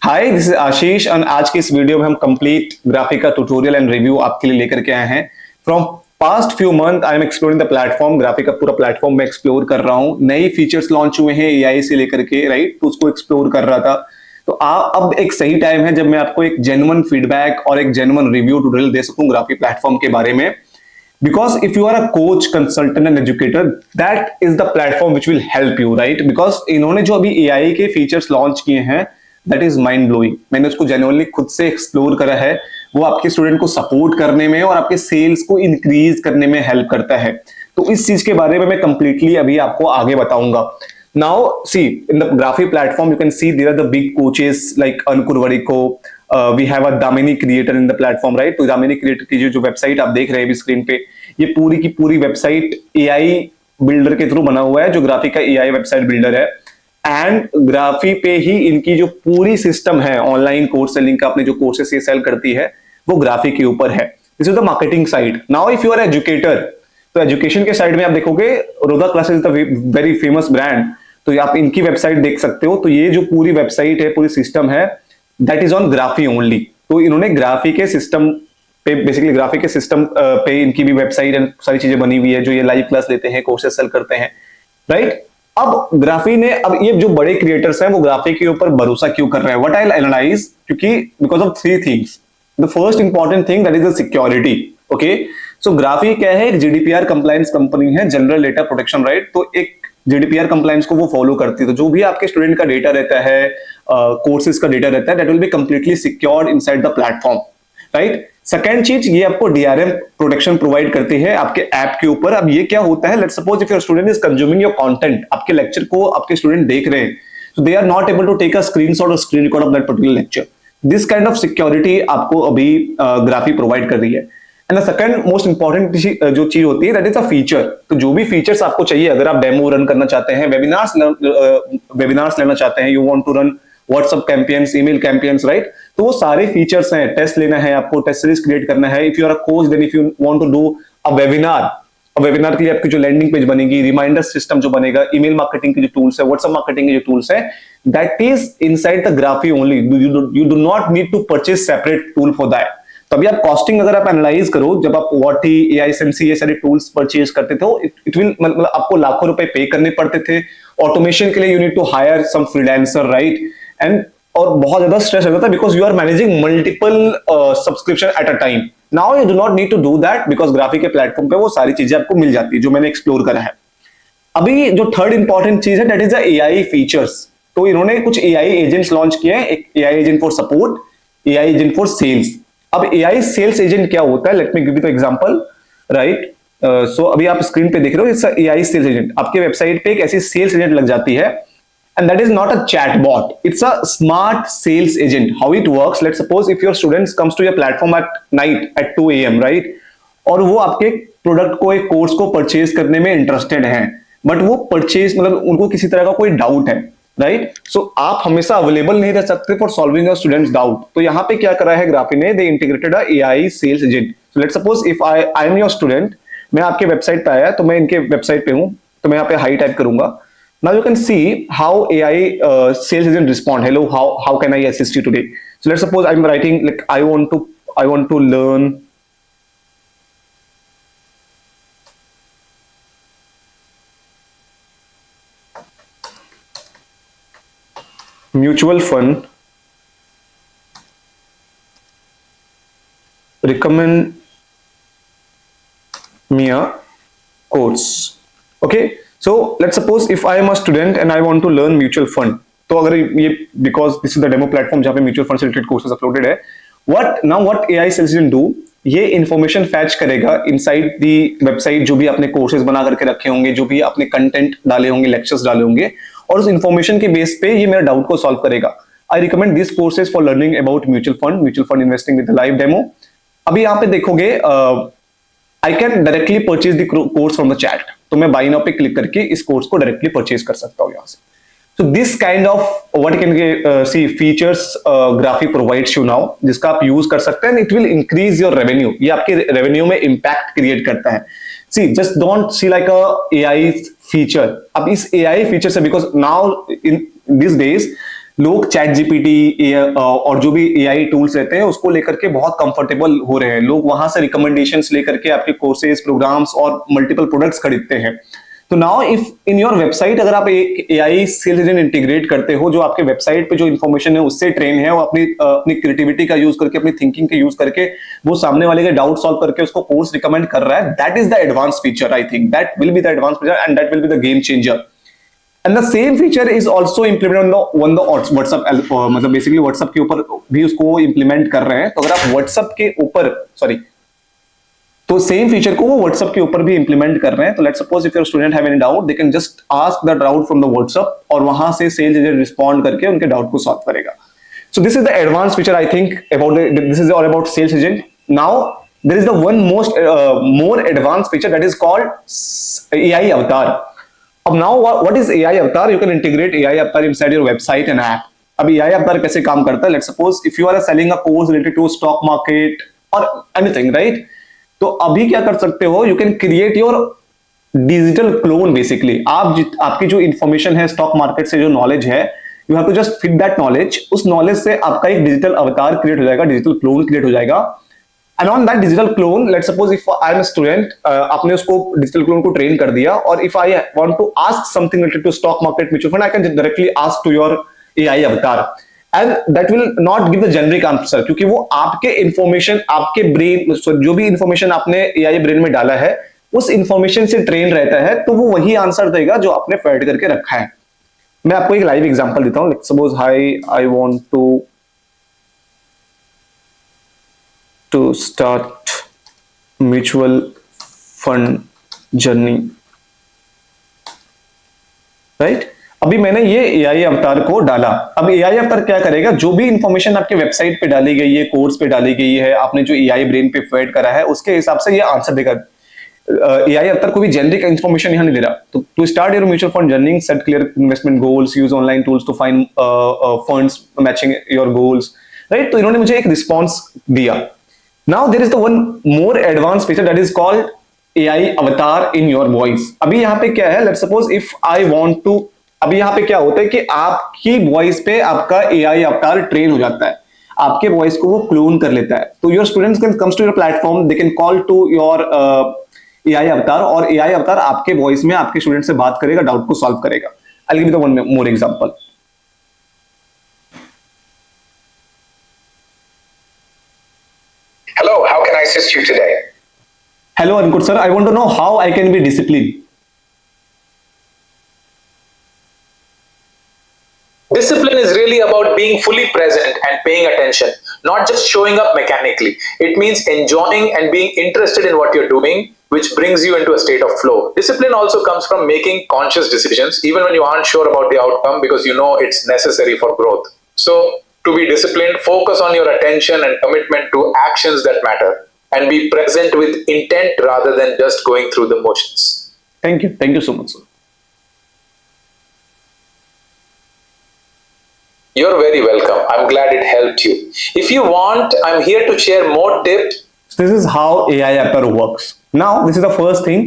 Hi, this is आशीष और आज की इस वीडियो में हम कंप्लीट ग्राफिक का ट्यूटोरियल एंड रिव्यू आपके लिए लेकर के आए हैं। From past few month I am exploring the platform. Graphic का पूरा प्लेटफॉर्म मैं एक्सप्लोर कर रहा हूँ। नई फीचर्स लॉन्च हुए हैं एआई से लेकर के, राइट, तो उसको एक्सप्लोर कर रहा था। तो अब एक सही टाइम है जब मैं आपको एक जेन्युइन फीडबैक और एक जेन्युइन रिव्यू ट्यूटोरियल दे सकूं ग्राफिक प्लेटफॉर्म के बारे में। Because if you are a coach, consultant and educator, that is the platform which will help you, right? Because इन्होंने जो अभी AI के फीचर्स लॉन्च किए हैं, that is mind blowing। मैंने उसको जेन्युइनली खुद से एक्सप्लोर करा है। वो आपके स्टूडेंट को सपोर्ट करने में और आपके सेल्स को इंक्रीज करने में हेल्प करता है। तो इस चीज के बारे में मैं कंप्लीटली अभी आपको आगे बताऊंगा। Now, see, in the Graphy platform, you can see there are the big coaches like Ankur Wariko. We have a Damini creator in the platform, right? तो Damini creator की जो वेबसाइट आप देख रहे हैं अभी स्क्रीन पे, ये पूरी की पूरी वेबसाइट एआई बिल्डर के थ्रू बना हुआ है, जो ग्राफी का एआई वेबसाइट बिल्डर है। एंड ग्राफी पे ही इनकी जो पूरी सिस्टम है ऑनलाइन कोर्स सेलिंग का, अपने जो कोर्सेस ये सेल करती है वो ग्राफी के ऊपर है। This is the marketing side. Now if you are educator, तो एजुकेशन के साइड में आप देखोगे रोदा classes the very famous brand, तो आप इनकी वेबसाइट देख सकते हो। तो ये जो पूरी वेबसाइट है, पूरी सिस्टम है, that is on graphy only. तो इन्होंने ग्राफी के सिस्टम पे, बेसिकली ग्राफी के सिस्टम पे इनकी भी वेबसाइट एंड सारी चीजें बनी हुई है, जो ये लाइव क्लास लेते हैं, कोर्सेस सेल करते हैं, राइट। अब ग्राफी ने, अब ये जो बड़े क्रिएटर्स हैं वो ग्राफी के ऊपर भरोसा क्यों कर रहे हैं? व्हाट आई विल एनालाइज, क्योंकि because of three things. The first important thing that is the security. Okay, so graphy क्या है? एक जीडीपीआर कंप्लायंस कंपनी है, जनरल डेटा प्रोटेक्शन राइट। तो एक जीडीपीआर कंप्लायंस को वो फॉलो करती है। तो जो भी आपके स्टूडेंट का डेटा रहता है, कोर्सेज का डेटा रहता है, that will be completely secured inside the platform, right. Second चीज, ये आपको डीआरएम प्रोटेक्शन प्रोवाइड करती है आपके ऐप के ऊपर। अब ये क्या होता है, let's suppose if your student is consuming your content, आपके लेक्चर को आपके स्टूडेंट देख रहे हैं, so they are not able to take a screenshot or screen record of that particular lecture. This kind of security आपको अभी graphy provide कर रही है। And the second most important जो चीज होती है, दैट इज अ फीचर। तो जो भी फीचर्स आपको चाहिए, अगर आप डेमो रन करना चाहते हैं, वेबिनार्स लेना चाहते हैं, you want to run WhatsApp campaigns, email campaigns, right, तो वो सारे फीचर्स हैं। टेस्ट लेना है आपको, टेस्ट सीरीज क्रिएट करना है। If you are a coach, then if you want to do a webinar के लिए आपकी जो लैंडिंग पेज बनेगी, रिमाइंडर सिस्टम जो बनेगा, ईमेल मार्केटिंग के जो टूल्स है, व्हाट्सएप मार्केटिंग के जो टूल्स है, that is inside the Graphy only. You do not need to purchase separate tool for that. तो अभी आप कॉस्टिंग अगर आप एनालाइज करो, जब आप वॉटी, एआईएसएमसी ये सारे टूल्स परचेज करते थे, इट विल मतलब आपको लाखों रुपए पे करने पड़ते थे। ऑटोमेशन के लिए you need to hire some freelancer, right, and और बहुत ज्यादा स्ट्रेस रहता था because you are managing multiple subscription at a time. Now you do not need to do that because graphic के प्लेटफॉर्म पे वो सारी चीजें आपको मिल जाती है, जो मैंने एक्सप्लोर करा है। अभी जो थर्ड इंपॉर्टेंट चीज है, that is the AI features. तो इन्होंने कुछ एआई एजेंट्स लॉन्च किए हैं, एक AI agent for support, AI agent for sales. अब एआई सेल्स एजेंट क्या होता है, let me give you the example, right. So अभी आप स्क्रीन पे देख रहे हो, इट्स एआई सेल्स एजेंट। आपके वेबसाइट पे एक ऐसी सेल्स एजेंट लग जाती है, and that is not a chatbot, it's a smart sales agent. How it works, let's suppose if your students comes to your platform at night at 2 AM, right, और वो आपके product को, एक course को purchase करने में interested हैं, but वो परचेज मतलब उनको किसी तरह का कोई डाउट है, राइट। सो आप हमेशा अवेलेबल नहीं रह सकते for solving your students doubt. तो यहाँ पे क्या करा है ग्राफी ने, they integrated a AI sales agent. So let's suppose if I am your student, मैं आपके वेबसाइट पे आया, तो मैं इनके वेबसाइट पे हूँ, तो मैं यहाँ पे हाई टाइप करूंगा। Now you can see how AI sales agent respond. Hello, how can I assist you today? So let's suppose I'm writing like I want to learn mutual fund. Recommend me a course. Okay. So let's suppose if I am a student and I want to learn mutual fund, तो अगर ये because this is the demo platform जहाँ पे mutual fund से related courses uploaded है, what AI sales agent do, ये information fetch करेगा inside the website, जो भी आपने कोर्सेज बना करके रखे होंगे, जो भी आपने कंटेंट डाले होंगे, लेक्चर्स डाले होंगे, और उस इंफॉर्मेशन के बेस पे ये मेरा डाउट को सॉल्व करेगा। I recommend this courses for learning about mutual fund investing with live demo. अभी यहाँ पे देखोगे आई can directly purchase the course from the chat. तो मैं बाय नाउ पे क्लिक करके इस कोर्स को डायरेक्टली परचेज कर सकता हूं यहां से। So this kind of what can see features Graphy provides you now, जिसका आप यूज कर सकते हैं। It will increase your revenue, ये आपके रेवेन्यू में इंपैक्ट क्रिएट करता है। See just don't see like a AI feature. अब इस एआई फीचर से, because now in this days लोग चैट जीपीटी और जो भी एआई टूल्स रहते हैं उसको लेकर के बहुत कंफर्टेबल हो रहे हैं। लोग वहां से रिकमेंडेशंस लेकर के आपके कोर्सेज, प्रोग्राम्स और मल्टीपल प्रोडक्ट्स खरीदते हैं। तो now if in your website अगर आप एक एआई सेल्स एजेंट इंटीग्रेट करते हो जो आपके वेबसाइट पे जो इन्फॉर्मेशन है उससे ट्रेन है, वो अपनी क्रिएटिविटी का यूज करके, अपनी थिंकिंग का यूज करके वो सामने वाले के डाउट सॉल्व करके उसको कोर्स रिकमेंड कर रहा है, that is the advance feature. I think that will be the advance feature and that will be the game changer. And the same feature is also implement on the WhatsApp, मतलब basically WhatsApp के ऊपर भी उसको implement कर रहे हैं। तो अगर आप व्हाट्सएप के ऊपर तो सेम फीचर को वो व्हाट्सएप के ऊपर भी इंप्लीमेंट कर रहे हैं। तो let's suppose if your student have any doubt, they can just ask the doubt from the WhatsApp और वहां से सेल्स एजेंट रिस्पॉन्ड करके उनके डाउट को सॉल्व करेगा। So this is the advanced feature I think about this is all about sales agent. Now there is the one more advanced feature that is called AI avatar. Now what is AI avatar? You can integrate AI avatar inside your website and app. अब AI avatar कैसे काम करता है? Let's suppose if you are selling a course related to stock market or anything, right? तो अभी क्या कर सकते हो? You can create your digital clone basically. आपकी जो इंफॉर्मेशन है स्टॉक मार्केट से, जो नॉलेज है, you have to just fit that knowledge. उस नॉलेज से आपका एक डिजिटल अवतार क्रिएट हो जाएगा, डिजिटल क्लोन क्रिएट हो जाएगा। And on that digital clone, let's suppose if I am a student, आपने उसको डिजिटल क्लोन को ट्रेन कर दिया और if I want to ask something related to stock market, mutual fund, I can directly ask to your AI avatar and that will not give the generic answer, क्योंकि वो आपके information, आपके brain, जो भी information आपने AI brain में डाला है उस इंफॉर्मेशन से ट्रेन रहता है, तो वो वही आंसर देगा जो आपने फेड करके रखा है। मैं आपको एक लाइव एग्जांपल देता हूं। Let's suppose I want to start mutual fund journey, right. अभी मैंने ये एआई अवतार को डाला। अब एआई अवतार क्या करेगा? जो भी इंफॉर्मेशन आपके वेबसाइट पे डाली गई है, कोर्स पे डाली गई है, आपने जो एआई ब्रेन पे फेड करा है, उसके हिसाब से ये आंसर देगा। एआई अवतार को भी जेनरिक इंफॉर्मेशन यहां नहीं दे रहा। तो to start your mutual fund journey, set clear investment goals, use online tools to find funds matching your goals, right. तो इन्होंने मुझे एक रिस्पॉन्स दिया। Now there is the one more advance feature that is called AI avatar in your voice. अभी यहाँ पे क्या है? Let's suppose if I want to, अभी यहाँ पे क्या होता है कि आपकी वॉइस पे आपका एआई अवतार ट्रेन हो जाता है, आपके वॉइस को वो क्लोन कर लेता है। तो your students can comes to your platform, they can call to your AI avatar और एआई अवतार आपके वॉइस में आपके स्टूडेंट से बात करेगा, डाउट को सॉल्व करेगा। I will give the one more example. Hello, how can I assist you today? Hello Ankur sir, I want to know how I can be disciplined. Discipline is really about being fully present and paying attention, not just showing up mechanically. It means enjoying and being interested in what you're doing, which brings you into a state of flow. Discipline also comes from making conscious decisions, even when you aren't sure about the outcome, because you know it's necessary for growth. So, to be disciplined, focus on your attention and commitment to actions that matter, and be present with intent rather than just going through the motions. Thank you so much sir. You're very welcome. I'm glad it helped you. If you want, I'm here to share more tips. This is how AI avatar works. Now, this is the first thing.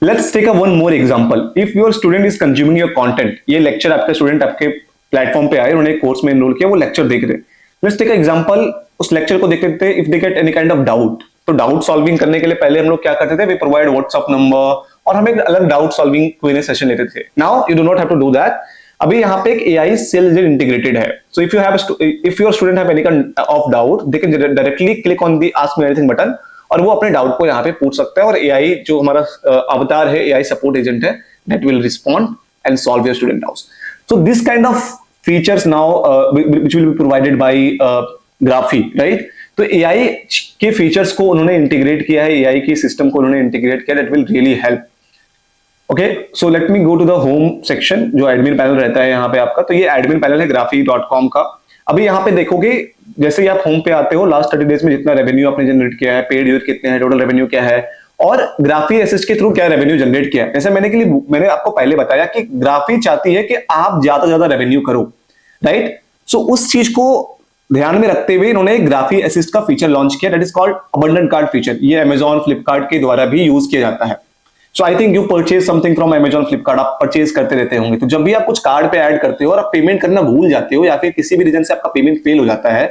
Let's take a one more example. If your student is consuming your content, ये lecture आपका student आपके platform पे आए, उन्होंने course में enrol किया, वो lecture देख रहे हैं। Let's take an example. उस लेक्चर को देख लेते हैं। If they get any kind of doubt, तो डाउट सॉल्विंग करने के लिए पहले हम लोग क्या करते थे? We provide WhatsApp number और हम एक अलग डाउट सॉल्विंग Q&A सेशन लेते थे। Now you do not have to do that. अभी यहाँ पे एक AI सेल्स एजेंट इंटीग्रेटेड है। So if your student have any kind of doubt, they can directly click on the Ask Me Anything button और वो अपने doubt को यहाँ पे पूछ सकता है और AI जो हमारा अवतार है, AI सपोर्ट एजेंट है, that will respond and solve your student doubts. So this kind of features now which will be provided by Graphy, right? तो AI के फीचर्स को उन्होंने इंटीग्रेट किया है, AI की सिस्टम को उन्होंने इंटीग्रेट किया, that will really help. Okay, so let me go to the home section, जो एडमिन पैनल रहता है यहाँ पे आपका। तो ये एडमिन पैनल है graphy.com का। अभी यहाँ पे देखोगे, जैसे ही आप होम पे आते हो, लास्ट 30 डेज में जितना रेवेन्यू आपने जनरेट किया है, पेड यूजर कितने हैं, टोटल रेवेन्यू क्या है, और ग्राफी असिस्ट के थ्रू क्या रेवेन्यू जनरेट किया है। जैसे मैंने आपको पहले बताया कि ग्राफी चाहती है कि आप ज्यादा से ज्यादा रेवेन्यू करो, राइट। सो उस चीज को ध्यान में रखते हुए इन्होंने ग्राफी असिस्ट का फीचर लॉन्च किया, that is called abandoned cart feature. ये अमेजॉन, फ्लिपकार्ट के द्वारा भी यूज किया जाता है। So I think you purchase something from Amazon, Flipkart, आप परचेज करते रहते होंगे। तो जब भी आप कुछ कार्ड पे ऐड करते हो और आप पेमेंट करना भूल जाते हो या फिर किसी भी रीजन से आपका पेमेंट फेल हो जाता है,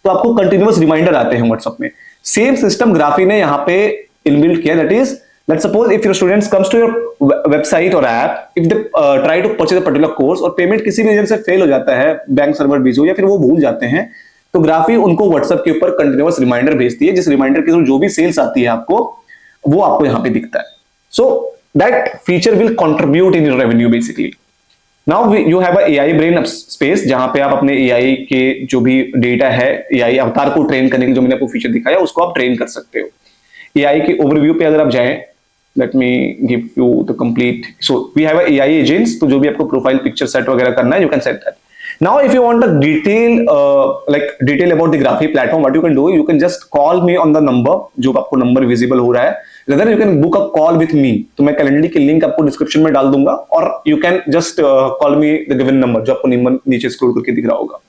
तो आपको कंटिन्यूअस रिमाइंडर आते हैं व्हाट्सएप में। सेम सिस्टम ग्राफी ने यहाँ पे इनबिल्ट किया, that is let's suppose if your students comes to your website or app, if they try to purchase a particular course और पेमेंट किसी भी रीजन से फेल हो जाता है, बैंक सर्वर बिजी हो या फिर वो भूल जाते हैं, तो ग्राफी उनको व्हाट्सएप के ऊपर कंटिन्यूअस रिमाइंडर भेजती है, जिस रिमाइंडर के थ्रू जो भी सेल्स आती है आपको, वो आपको यहाँ पे दिखता है। So that feature will contribute in your revenue basically. Now you have a AI brain space, जहां पे आप अपने एआई के जो भी डेटा है, एआई अवतार को ट्रेन करने के लिए जो मैंने आपको फीचर दिखाया, उसको आप ट्रेन कर सकते हो। एआई के ओवरव्यू पे अगर आप जाएं, let me give you the complete, so we have a AI agents, तो जो भी आपको प्रोफाइल पिक्चर सेट वगैरह करना है, you can set that. Now if you want a detail about the Graphy platform, what you can do, you can just call me on the number, जो आपको number visible हो रहा है, rather you can book a call with me, तो मैं calendar की link आपको description में डाल दूंगा, और you can just call me the given number, जो आपको नीचे स्क्रॉल करके दिख रहा होगा,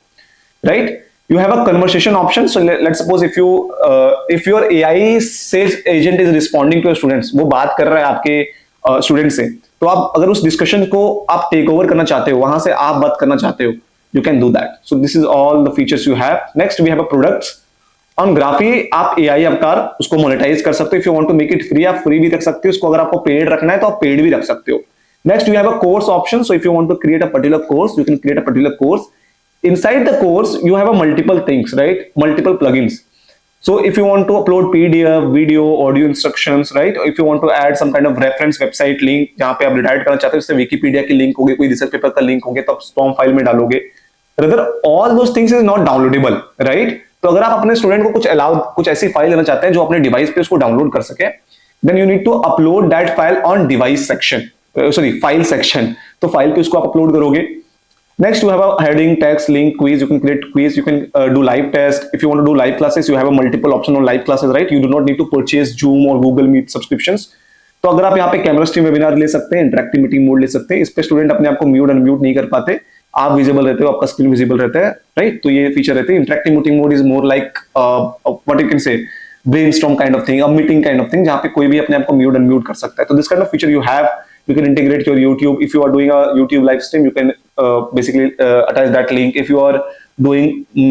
right? You have a conversation option. So let's suppose if your AI sales agent is responding to your students, वो बात कर रहा है आपके स्टूडेंट से, तो आप अगर उस डिस्कशन को आप टेक ओवर करना चाहते हो, वहां से आप बात करना चाहते हो, you can do that. So this is all the features you have. Next we have a products. On Graphy आप AI अवतार उसको मोनेटाइज कर सकते हो। If you want to make it free, आप फ्री भी रख सकते हो उसको, अगर आपको पेड रखना है तो आप पेड भी रख सकते हो। Next you have a course option. So if you want to create a particular course, you can create a particular course. Inside the course you have a multiple things, right? Multiple plugins. So if you want to upload PDF, video, audio instructions, right? Or if you want to add some kind of reference website link, जहाँ पे आप redirect करना चाहते हो, जैसे Wikipedia की link होगी, कोई रिसर्च पेपर का लिंक होगी, तो आप स्टॉर्म फाइल में डालोगे। Rather all those things is not downloadable, right? तो अगर आप अपने स्टूडेंट को कुछ ऐसी फाइल देना चाहते हैं जो अपने डिवाइस पे उसको डाउनलोड कर सके, then you need to upload that file on device section, file section. तो फाइल पे उसको आप अपलोड करोगे। Next, you have a heading, text, link, quiz. You can create quiz. You can do live test. If you want to do live classes, you have a multiple option on live classes, right? You do not need to purchase Zoom or Google Meet subscriptions. तो अगर आप यहाँ पे camera stream webinar ले सकते हैं, interactive meeting mode ले सकते हैं, इस पे स्टूडेंट अपने आप को म्यूट अनम्यूट नहीं कर पाते, आप विजिबल रहते हो, आपका स्क्रीन विजिबल रहता है, राइट? तो ये फीचर रहते हैं। Interactive meeting mode is more like what you can say brainstorm kind of thing, a meeting kind of thing, जहाँ पे कोई भी अपने आप को म्यूट अनम्यूट कर सकता है। तो this kind of feature you have. You can integrate your YouTube. If you are doing a YouTube live stream, you can basically attach that link. If you are doing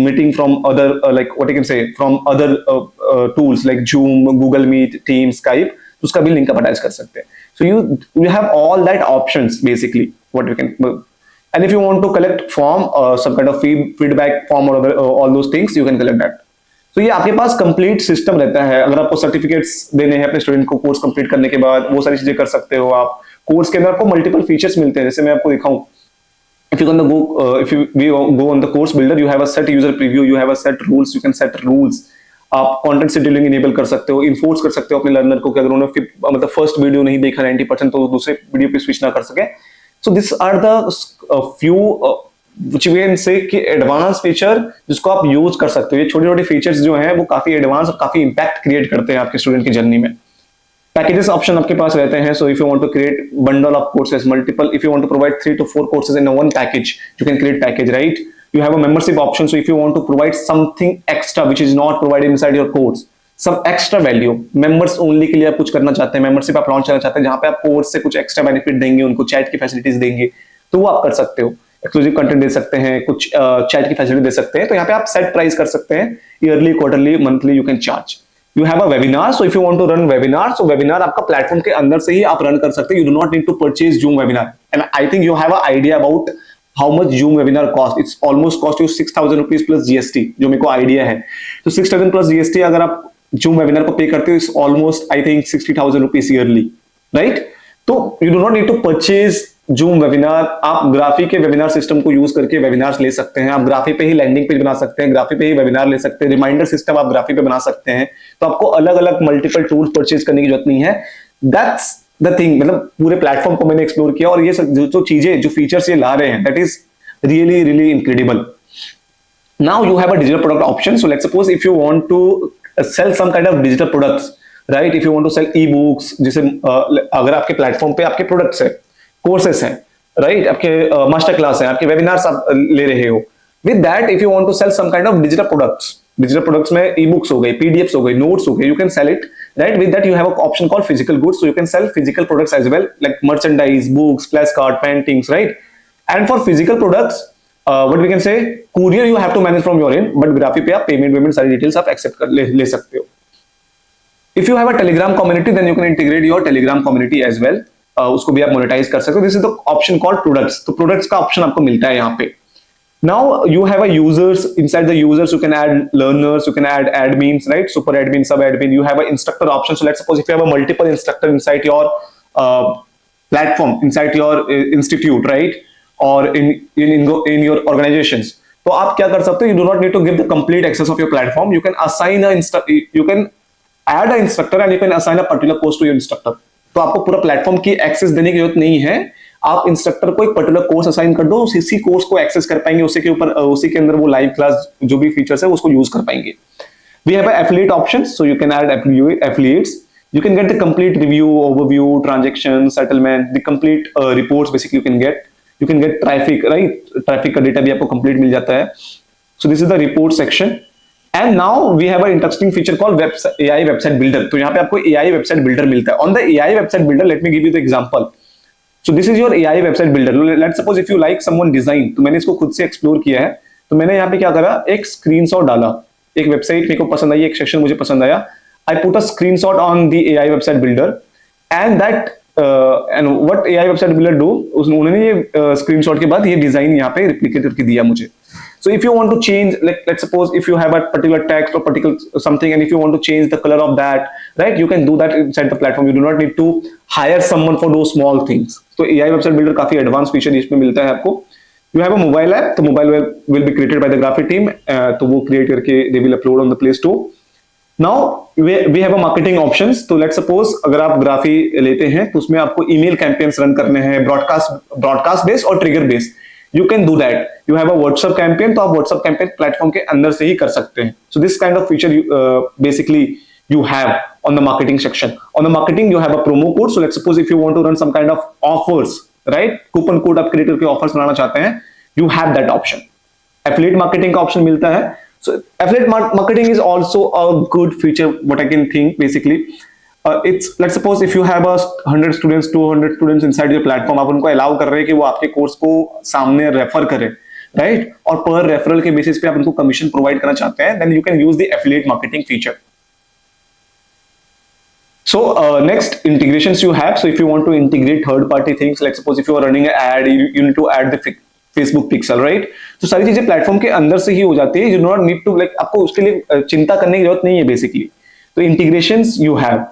meeting from other like what you can say from other tools like Zoom, Google Meet, Teams, Skype, उसका भी link आप attach कर सकते हैं. So you have all that options basically. What you can and if you want to collect form, some kind of feedback form or other, all those things, you can collect that. तो ये आपके पास complete system रहता है। अगर आपको certificates देने हैं अपने स्टूडेंट को कोर्स कंप्लीट करने के बाद, वो सारी चीजें कर सकते हो आप। कोर्स के अंदर आपको मल्टीपल फीचर्स मिलते हैं, जैसे मैं आपको दिखाऊं। if we go on the course builder, you have a set user preview, you have a set rules, you can set rules. आप कंटेंट शेड्यूलिंग इनेबल कर सकते हो, इन्फोर्स कर सकते हो अपने लर्नर को कि अगर उन्होंने मतलब फर्स्ट वीडियो नहीं देखा 90% तो दूसरे वीडियो पे स्विच ना कर सके। So this are the few which we can say कि एडवांस फीचर जिसको आप यूज कर सकते हो। ये छोटे छोटे फीचर्स जो हैं वो काफी एडवांस और काफी इंपैक्ट क्रिएट करते हैं आपके स्टूडेंट की जर्नी में। पैकेजेस ऑप्शन आपके पास रहते हैं। So if you want to create bundle of courses, multiple, if you want to provide 3 to 4 courses in one package, you can create package, right? You have a membership option, so if you want to provide something extra which is not provided inside your course, some extra value, members only के लिए आप कुछ करना चाहते हैं, membership आप launch करना चाहते हैं जहां पे आप कोर्स से कुछ एक्स्ट्रा बेनिफिट देंगे, उनको चैट की फैसिलिटीज देंगे, तो वो आप कर सकते हो। एक्सक्लूसिव कंटेंट दे सकते हैं, कुछ चैट की फैसिलिटी दे सकते हैं। तो यहाँ पे आप सेट प्राइस कर सकते हैं, yearly, quarterly, monthly, you can charge. You have a webinar, so if you want to run webinar, so webinar आपका प्लेटफॉर्म के अंदर से ही आप रन कर सकते हैं। You do not need to purchase Zoom webinar, and I think you have a idea about how much Zoom webinar cost. It's almost cost you 6,000 rupees plus GST, जो मेरे को आइडिया है। तो 6,000 प्लस जीएसटी अगर आप zoom webinar को pay करते हो, it's almost I think 60,000 rupees yearly, right? तो you do not need to purchase Zoom webinar. आप ग्राफी के वेबिनार सिस्टम को यूज करके वेबिनार्स ले सकते हैं। आप ग्राफी पे ही लैंडिंग पेज बना सकते हैं, ग्राफी पे ही वेबिनार ले सकते हैं, रिमाइंडर सिस्टम आप ग्राफी पे बना सकते हैं। तो आपको अलग अलग मल्टीपल टूल्स परचेज करने की जरूरत नहीं है। दैट्स द थिंग, मतलब पूरे प्लेटफॉर्म को मैंने एक्सप्लोर किया और ये जो चीजें, जो फीचर्स ये ला रहे हैं, that is really really incredible. Now you have a digital product option. So let's suppose if you want to sell some kind of digital products, right? If you want to sell e books, जैसे अगर आपके platform पे आपके products है, courses हैं, right? आपके master class है, आपके वेबिनार्स आप ले रहे हो। With that if you want to sell some kind of digital products में ई बुक्स हो गए, पीडीएफ्स हो गए, नोट्स हो गए, you can sell it right? With that you have an option called physical goods, so you can sell physical products as well, like merchandise, books, flashcard, paintings, right? And for physical products, what we can say, courier you have to manage from your end, but graphy पे आप payment सारी details आप accept कर ले सकते हो. If you have a Telegram community, then you can integrate your Telegram community as well. उसको भी आप मोनेटाइज कर सकते हो. This is the option called products. तो products का ऑप्शन आपको मिलता है यहाँ पे. Now you have a users. Inside the users, you can add learners, you can add admins, right? Super admin, sub admin. You have an instructor option. So let's suppose if you have a multiple instructor inside your platform, inside your institute, right? Or in your organizations. तो आप क्या कर सकते हो? You do not need to give the complete access of your platform. You can assign you can add an instructor and you can assign a particular course to your instructor. तो आपको पूरा platform की access देने की जरूरत नहीं है. आप इंस्ट्रक्टर को एक पर्टिकुलर कोर्स असाइन कर दो, इसी कोर्स को एक्सेस कर पाएंगे, उसी के ऊपर उसी के अंदर वो लाइव क्लास जो भी फीचर्स है उसको यूज कर पाएंगे. We have affiliate option, so you can add affiliates. You can get the complete review, overview, transaction, settlement, the complete reports basically you can get. You can get traffic, right? Traffic का data भी आपको complete मिल जाता है. So this is the report section. And now we have an interesting feature called AI website builder. तो यहाँ पे आपको AI website builder मिलता है. On the AI website builder, let me give you the example. So this is your AI website builder. Let's suppose if you like someone design, तो मैंने इसको खुद से एक्सप्लोर किया है. तो मैंने यहाँ पे क्या करा, एक स्क्रीनशॉट डाला, एक वेबसाइट मेरे को पसंद आई, एक सेक्शन मुझे पसंद आया. I put a screenshot on the AI website builder, and that and what AI website builder do, उन्होंने ये स्क्रीनशॉट के बाद ये डिजाइन यहाँ पे रिप्लिकेट करके दिया मुझे. So if you want to change, like let's suppose if you have a particular text or particular something, and if you want to change the color of that, right, you can do that inside the platform. You do not need to hire someone for those small things. So AI website builder काफी advance feature इसमें मिलता है आपको. You have a mobile app, तो mobile will be created by the graphic team. तो वो create करके they will upload on the Play Store. Now we have a marketing options. तो let's suppose अगर आप ग्राफी लेते हैं तो उसमें आपको email campaigns रन करने हैं, broadcast based और trigger based. You can do that. You have a WhatsApp campaign, तो आप WhatsApp campaign platform के अंदर से ही कर सकते हैं. So this kind of feature basically you have on the marketing section. On the marketing you have a promo code. So let's suppose if you want to run some kind of offers, right? Coupon code आप create करके offers बनाना चाहते हैं, you have that option. Affiliate marketing का option मिलता है. So affiliate marketing is also a good feature. What I can think basically. It's let's suppose if you have 100 students, 200 students inside your platform, आप उनको allow कर रहे हैं कि वो आपके कोर्स को सामने रेफर करें, राइट? और पर रेफरल के बेसिस पे आप उनको कमीशन प्रोवाइड करना चाहते हैं, then you can use the affiliate marketing feature. So next integrations you have. So if you want to integrate third party things, like suppose if you are running an ad, you need to add the Facebook pixel, right? तो सारी चीजें platform के अंदर से ही हो जाती है. You do not need to like आपको उसके लिए चिंता करने की जरूरत नहीं है बेसिकली. तो इंटीग्रेशंस यू हैव,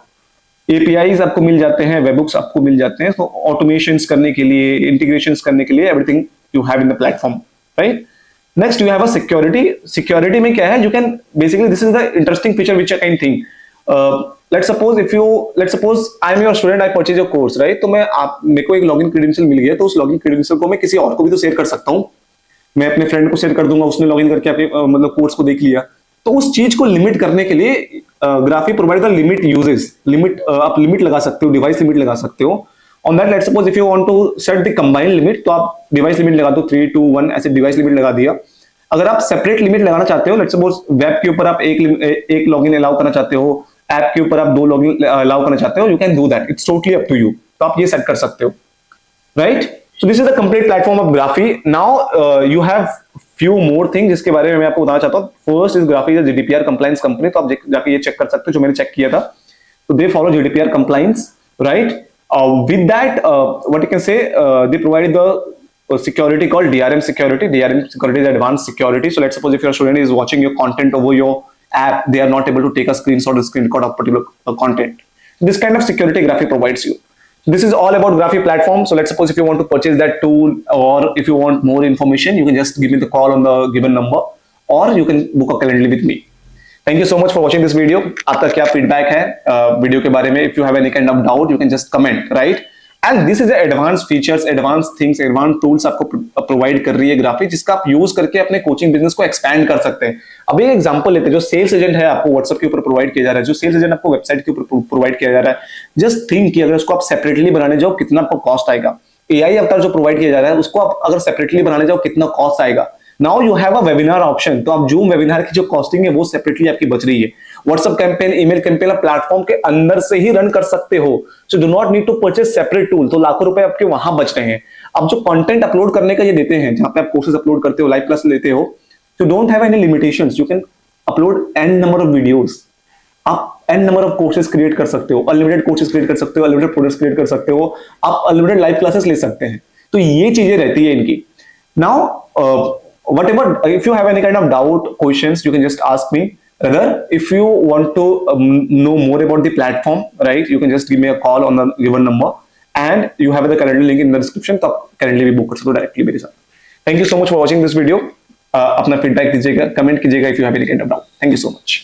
APIs आपको मिल जाते हैं, वेबबुक्स आपको मिल जाते हैं. तो ऑटोमेशंस करने के लिए, इंटीग्रेशंस करने के लिए, everything you have in the platform, right? Next you have a security. Security में क्या है, you can basically, this is the interesting feature which I can think. Let's suppose I am your student, I purchase your course, right? तो मेरे को एक login credential मिल गया, तो उस लॉगिन क्रेडेंशियल को मैं किसी और को भी तो शेयर कर सकता हूँ. मैं अपने फ्रेंड को शेयर कर दूंगा, उसने लॉगिन करके आपके मतलब कोर्स को देख लिया. तो उस चीज को लिमिट करने के लिए Graphy provide the limit uses. आप लिमिट लगा सकते हो, डिवाइस लिमिट लगा सकते हो. On that let's suppose if you want to set the combined limit, तो आप डिवाइस लिमिट लगा दो 3, 2, 1 ऐसे डिवाइस लिमिट लगा दिया. अगर आप सेपरेट लिमिट लगाना चाहते हो, लेट्स सपोज वेब के ऊपर आप एक लॉगिन अलाउ करना चाहते हो, ऐप के ऊपर आप 2 लॉगिन अलाउ करना चाहते हो, you can do that. It's totally up to you. तो आप ये सेट कर सकते हो, right? So this is the complete platform of Graphy. Now you have few more things जिसके बारे में मैं आपको बताना चाहता हूँ. First is Graphy is a GDPR compliance company, तो आप जाके ये चेक कर सकते हो, जो मैंने चेक किया था. तो they follow GDPR compliance, right? With that, what you can say, they provide the security called DRM security. DRM security is advanced security. So let's suppose if your student is watching your content over your app, they are not able to take a screenshot or screen record of particular content. This kind of security Graphy provides you. This is all about Graphy platform. So let's suppose if you want to purchase that tool, or if you want more information, you can just give me the call on the given number, or you can book a calendly with me. Thank you so much for watching this video. आपका क्या feedback है video के बारे में? If you have any kind of doubt, you can just comment, right? And this is the advanced features, advanced things, advanced tools आपको provide कर रही है ग्राफी, जिसका आप यूज करके अपने कोचिंग बिजनेस को एक्सपैंड कर सकते हैं. अब एक एग्जांपल लेते हैं. जो सेल्स एजेंट है आपको व्हाट्सएप के ऊपर प्रोवाइड किया जा रहा है, जो सेल्स एजेंट आपको वेबसाइट के ऊपर प्रोवाइड किया जा रहा है, जस्ट थिंक कि अगर उसको आप सेपरेटली बनाने जाओ कितना आपको कॉस्ट आएगा. AI अवतार जो प्रोवाइड किया जा रहा है, उसको आप अगर सेपरेटली बनाने जाओ कितना कॉस्ट आएगा. Now you have a webinar option, तो आप जूम वेबिनार की जो कॉस्टिंग है वो सेपरेटली आपकी बच रही है। व्हाट्सएप कैंपेन, ईमेल कैंपेन आप प्लेटफॉर्म के अंदर से ही रन कर सकते हो, so do not need to purchase separate tool. तो लाखों रुपए आपके वहां बच रहे हैं। अब जो कंटेंट अपलोड करने का ये देते हैं, जहां पे आप कोर्सेज अपलोड करते हो, लाइव क्लास लेते हो, you don't have any limitations, you can upload n number of videos. आप n number of courses create कर सकते हो, अनलिमिटेड कोर्सेज क्रिएट कर सकते हो, अनलिमिटेड प्रोडक्ट्स क्रिएट कर सकते हो, आप अनलिमिटेड लाइव क्लासेस ले सकते हैं। तो ये चीजें रहती है इनकी। Now whatever, if you have any kind of doubt, questions, you can just ask me. Rather, if you want to know more about the platform, right, you can just give me a call on the given number, and you have the calendar link in the description, तो आप calendar भी book कर सकते हो directly मेरे साथ। Thank you so much for watching this video. अपना feedback दीजिएगा, comment कीजिएगा if you have any kind of doubt. Thank you so much.